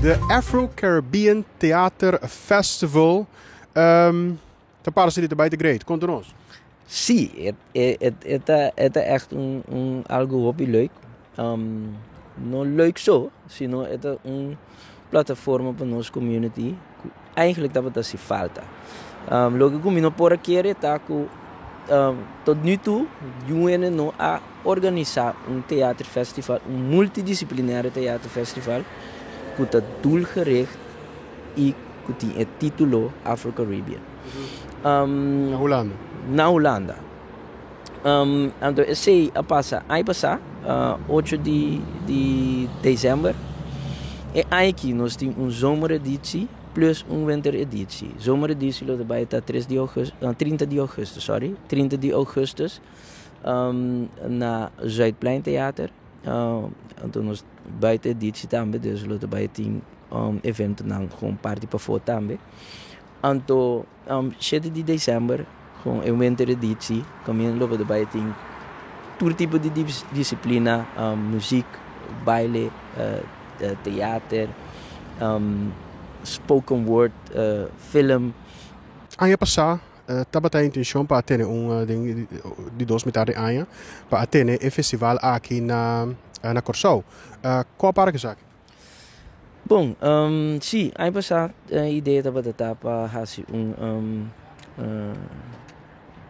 De Afro-Caribbean Theater Festival. Te parece dit erbij te great. Conta-nos. Sim, é echt algo hobby leuk. Não leuk zo, sino é plataforma para nossa community. Eigenlijk dat het assim falta. Logo que não por aqui tá com tot nu toe UN no a organizar theaterfestival, multidisciplinaire theaterfestival, com het doelgericht e com het título Afro-Caribbean. Na Holanda. Na Holanda. Então, esse aí passa 8 de dezembro. E aqui nós temos zomereditie plus wintereditie. Zomereditie loopt bij 30 de augustus, 30 de augustus. Na Zuidplein Theater. Então nós buiten editie também, dus loopt bij 10 evento dan gewoon party para fora também. Então, 7 de dezembro, gewoon een wintereditie. Também loopt bij 10 todo tipo de disciplina, muziek, baile, theater, spoken word, film. Anja passar, tabata intention para ter ding de dos metade anja, para ter um festival aqui na Curaçao. Qual para que sabe? Bom, sim, aí passar a ideia tabata para fazer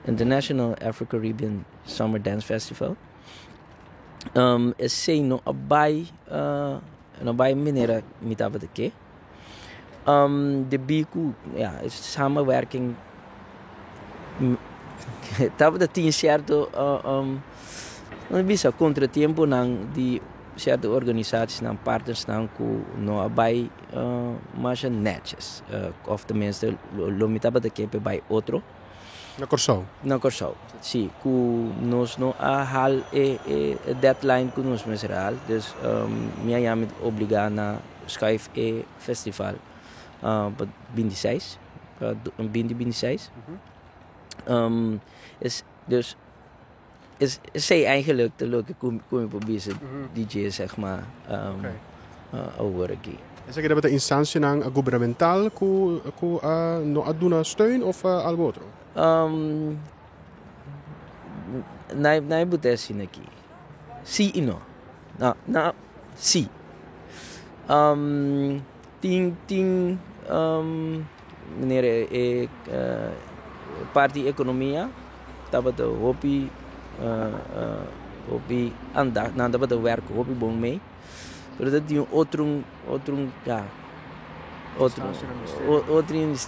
International Afro-Caribbean Summer Dance Festival. Sei no abai maneira mitava de que. De bico, ja, is samenwerking. Tava de tien certo bisa contratempo nang di certa organisaties nang partners nang ku no abai mas netjes. Of tenminste lo mitava de que bij outro. Na Curaçao. Na Curaçao. Sim, ku nos no hal deadline ku nos mesreal. Dus minha yamit obrigar na schrijf festival para 26, para 2026. Dus zij eigenlijk te leuke kom je proberen DJ zeg maar over aqui. Is dat een instantie aan gouvernemental ku no aduna steun of algo outro? Nai butesi aqui. Si e no. Na si. Ting meneer party economia taba de hobby aandacht na taba de werk hobby bong mee pero dat die outra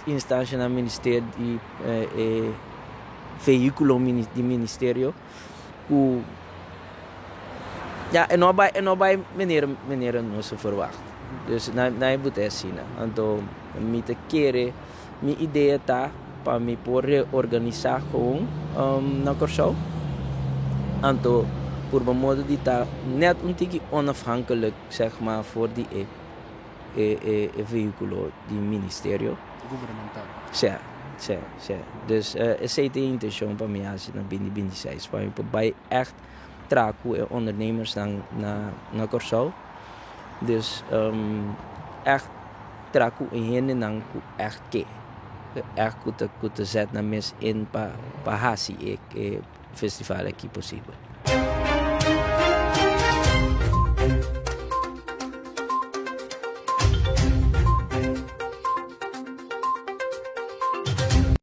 instância na ministério e veículo di ministério ku ja en no bij meneer no se verwacht. Dus na moet zien. Então me te querer mi ideia tá para me poder organizar gewoon na Curaçao. Então por een modo die tá net tikje onafhankelijk zeg maar voor die veículo di ministério gouvernemental. Sim. Dus essa é a intenção para mim assim na 2026 para me bij echt traku ondernemers na Curaçao. Dus echt traku in nang echt ke echt goed te zetten na mes in pa hasi festival aqui possível.